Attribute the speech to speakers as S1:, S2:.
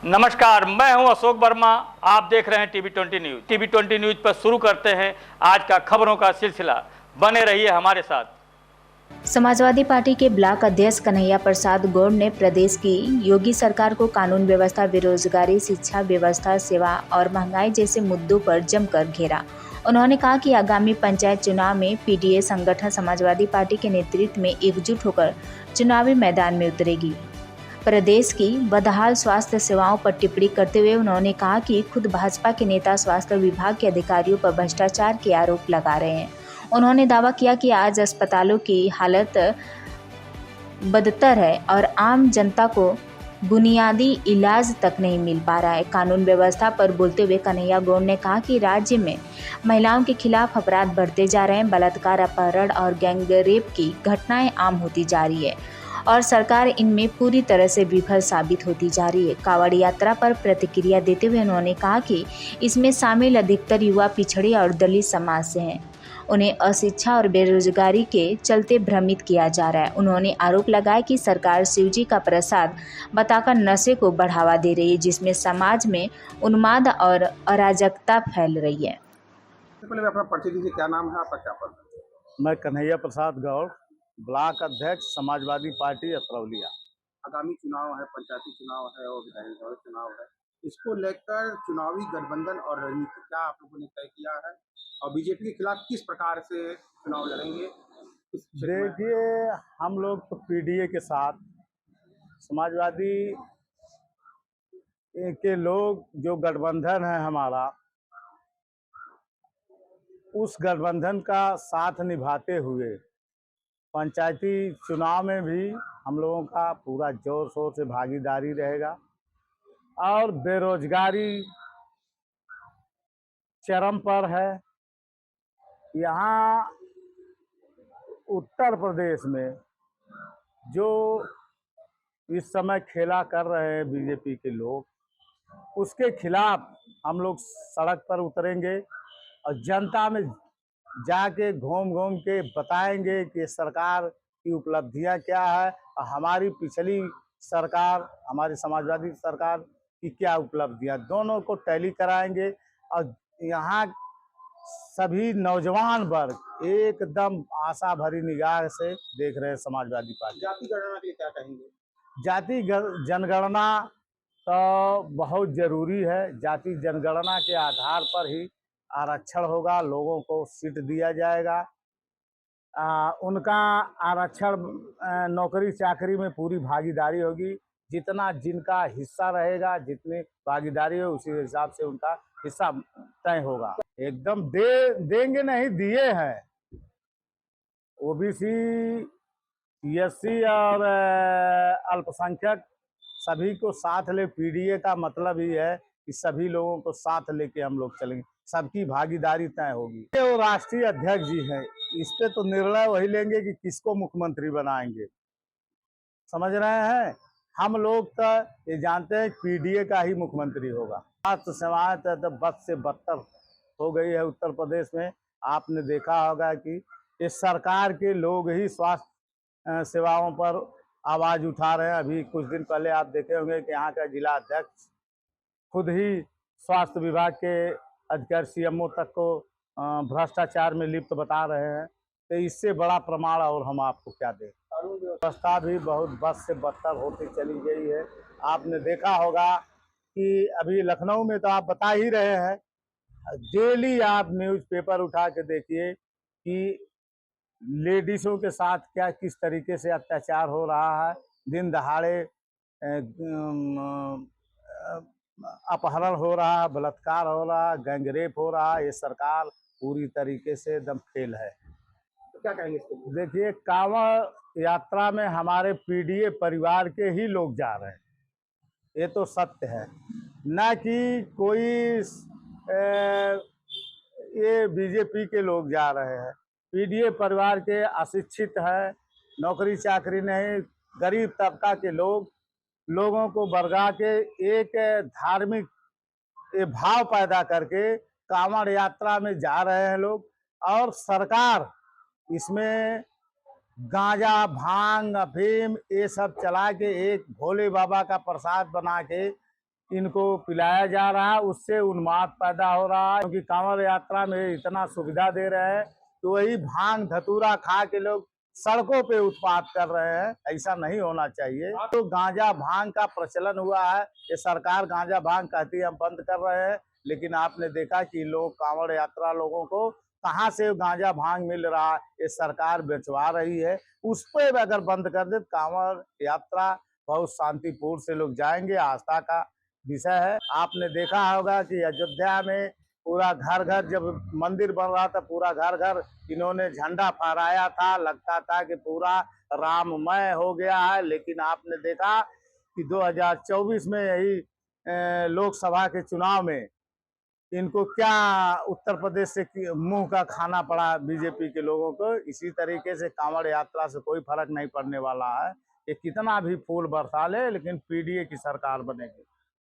S1: नमस्कार, मैं हूं अशोक वर्मा। आप देख रहे हैं टीवी 20 न्यूज। टीवी 20 न्यूज पर शुरू करते हैं आज का खबरों का सिलसिला। बने रहिए हमारे साथ।
S2: समाजवादी पार्टी के ब्लॉक अध्यक्ष कन्हैया प्रसाद गौड़ ने प्रदेश की योगी सरकार को कानून व्यवस्था, बेरोजगारी, शिक्षा व्यवस्था, सेवा और महंगाई जैसे मुद्दों पर जमकर घेरा। उन्होंने कहा कि आगामी पंचायत चुनाव में पीडीए संगठन समाजवादी पार्टी के नेतृत्व में एकजुट होकर चुनावी मैदान में उतरेगी। प्रदेश की बदहाल स्वास्थ्य सेवाओं पर टिप्पणी करते हुए उन्होंने कहा कि खुद भाजपा के नेता स्वास्थ्य विभाग के अधिकारियों पर भ्रष्टाचार के आरोप लगा रहे हैं। उन्होंने दावा किया कि आज अस्पतालों की हालत बदतर है और आम जनता को बुनियादी इलाज तक नहीं मिल पा रहा है। कानून व्यवस्था पर बोलते हुए कन्हैया गौड़ ने कहा कि राज्य में महिलाओं के खिलाफ अपराध बढ़ते जा रहे हैं, बलात्कार, अपहरण और गैंगरेप की घटनाएं आम होती जा रही है और सरकार इनमें पूरी तरह से विफल साबित होती जा रही है। कांवड़ यात्रा पर प्रतिक्रिया देते हुए उन्होंने कहा कि इसमें शामिल अधिकतर युवा पिछड़े और दलित समाज से हैं। उन्हें अशिक्षा और बेरोजगारी के चलते भ्रमित किया जा रहा है। उन्होंने आरोप लगाया कि सरकार शिवजी का प्रसाद बताकर नशे को बढ़ावा दे रही है, जिसमें समाज में उन्माद और अराजकता फैल रही है।
S3: पहले अपना परिचय दीजिए, क्या नाम है आपका, क्या पद है?
S4: मैं कन्हैया प्रसाद गौड़, ब्लॉक अध्यक्ष समाजवादी पार्टी अतरौलिया।
S3: आगामी चुनाव है, पंचायती चुनाव है और विधानसभा चुनाव है। इसको लेकर चुनावी गठबंधन और रणनीति क्या आप लोगों ने तय किया है और बीजेपी के खिलाफ किस प्रकार से चुनाव लड़ेंगे?
S4: देखिए, हम लोग तो पीडीए के साथ, समाजवादी के लोग जो गठबंधन है हमारा, उस गठबंधन का साथ निभाते हुए पंचायती चुनाव में भी हम लोगों का पूरा जोर शोर से भागीदारी रहेगा। और बेरोजगारी चरम पर है। यहाँ उत्तर प्रदेश में जो इस समय खेला कर रहे हैं बीजेपी के लोग, उसके खिलाफ हम लोग सड़क पर उतरेंगे और जनता में जाके घूम घूम के बताएंगे कि सरकार की उपलब्धियां क्या है और हमारी पिछली सरकार, हमारी समाजवादी सरकार की क्या उपलब्धियां, दोनों को टैली कराएंगे। और यहाँ सभी नौजवान वर्ग एकदम आशा भरी निगाह से देख रहे हैं समाजवादी पार्टी।
S3: जाति गणना के लिए क्या कहेंगे?
S4: जाति जनगणना तो बहुत जरूरी है। जाति जनगणना के आधार पर ही आरक्षण होगा, लोगों को सीट दिया जाएगा। उनका आरक्षण, नौकरी चाकरी में पूरी भागीदारी होगी। जितना जिनका हिस्सा रहेगा, जितनी भागीदारी हो, उसी हिसाब से उनका हिस्सा तय होगा। एकदम देंगे नहीं, दिए हैं। ओबीसी, एससी और अल्पसंख्यक सभी को साथ ले। पीडीए का मतलब ही है कि सभी लोगों को साथ लेके हम लोग चलेंगे, सबकी भागीदारी तय होगी। वो राष्ट्रीय अध्यक्ष जी हैं, इस पे तो निर्णय वही लेंगे कि किसको मुख्यमंत्री बनाएंगे। समझ रहे हैं? हम लोग तो ये जानते हैं पीडीए का ही मुख्यमंत्री होगा। स्वास्थ्य सेवाएं तो बद से बदतर हो गई है उत्तर प्रदेश में। आपने देखा होगा कि इस सरकार के लोग ही स्वास्थ्य सेवाओं पर आवाज उठा रहे हैं। अभी कुछ दिन पहले आप देखे होंगे कि यहाँ का जिला अध्यक्ष खुद ही स्वास्थ्य विभाग के अधिकारी सीएमओ तक को भ्रष्टाचार में लिप्त बता रहे हैं। तो इससे बड़ा प्रमाण और हम आपको क्या दें। कानून व्यवस्था भी बहुत बद से बदतर होती चली गई है। आपने देखा होगा कि अभी लखनऊ में तो आप बता ही रहे हैं, डेली आप न्यूज़पेपर उठा के देखिए कि लेडीज़ों के साथ क्या किस तरीके से अत्याचार हो रहा है। दिन दहाड़े अपहरण हो रहा है, बलात्कार हो रहा है, गैंगरेप हो रहा है। ये सरकार पूरी तरीके से एकदम फेल है।
S3: तो क्या कहेंगे इसको?
S4: देखिए, कांवड़ यात्रा में हमारे पीडीए परिवार के ही लोग जा रहे हैं, ये तो सत्य है। न कि कोई ये बीजेपी के लोग जा रहे हैं। पीडीए परिवार के अशिक्षित है, नौकरी चाकरी नहीं, गरीब तबका के लोगों को बरगा के एक धार्मिक भाव पैदा करके कांवड़ यात्रा में जा रहे हैं लोग। और सरकार इसमें गांजा, भांग, अफीम ये सब चला के एक भोले बाबा का प्रसाद बना के इनको पिलाया जा रहा है, उससे उन्माद पैदा हो रहा है। क्योंकि कांवड़ यात्रा में इतना सुविधा दे रहे हैं तो वही भांग धतूरा खा के लोग सड़कों पे उत्पात कर रहे हैं। ऐसा नहीं होना चाहिए। तो गांजा भांग का प्रचलन हुआ है, ये सरकार गांजा भांग कहती है हम बंद कर रहे हैं, लेकिन आपने देखा कि लोग कांवड़ यात्रा लोगों को कहाँ से गांजा भांग मिल रहा है, ये सरकार बेचवा रही है। उस पर अगर बंद कर दे कांवड़ यात्रा बहुत शांतिपूर्ण से लोग जाएंगे। आस्था का विषय है। आपने देखा होगा कि अयोध्या में पूरा घर घर जब मंदिर बन रहा था, पूरा घर घर इन्होंने झंडा फहराया था, लगता था कि पूरा राममय हो गया है। लेकिन आपने देखा कि 2024 में यही लोकसभा के चुनाव में इनको क्या उत्तर प्रदेश से मुंह का खाना पड़ा बीजेपी के लोगों को। इसी तरीके से कांवड़ यात्रा से कोई फर्क नहीं पड़ने वाला है। ये कितना भी फूल बरसा ले, लेकिन पीडीए की सरकार बनेगी।